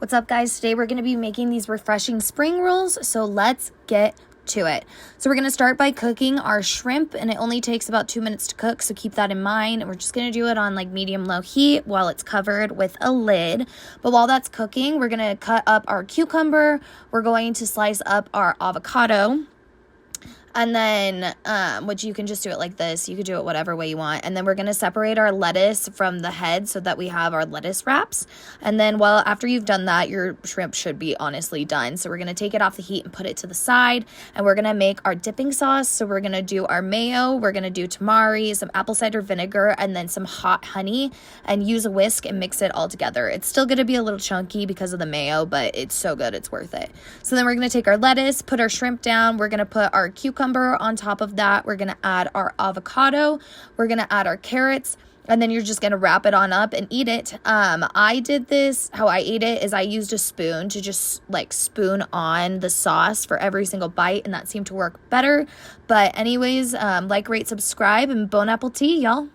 What's up, guys? Today we're going to be making these refreshing spring rolls, so let's get to it. So we're going to start by cooking our shrimp, and it only takes about 2 minutes to cook, so keep that in mind. And we're just going to do it on like medium-low heat while it's covered with a lid. But while that's cooking, we're going to cut up our cucumber. We're going to slice up our avocado. And then, which you can just do it like this. You could do it whatever way you want. And then we're going to separate our lettuce from the head so that we have our lettuce wraps. And then, well, after you've done that, your shrimp should be honestly done. So we're going to take it off the heat and put it to the side. And we're going to make our dipping sauce. So we're going to do our mayo. We're going to do tamari, some apple cider vinegar, and then some hot honey. And use a whisk and mix it all together. It's still going to be a little chunky because of the mayo, but it's so good. It's worth it. So then we're going to take our lettuce, put our shrimp down. We're going to put our cucumber on top of that. We're going to add our avocado. We're going to add our carrots. And then you're just going to wrap it on up and eat it. I did this, how I ate it is I used a spoon to just like spoon on the sauce for every single bite. And that seemed to work better. But anyways, like, rate, subscribe, and bon appetit, y'all.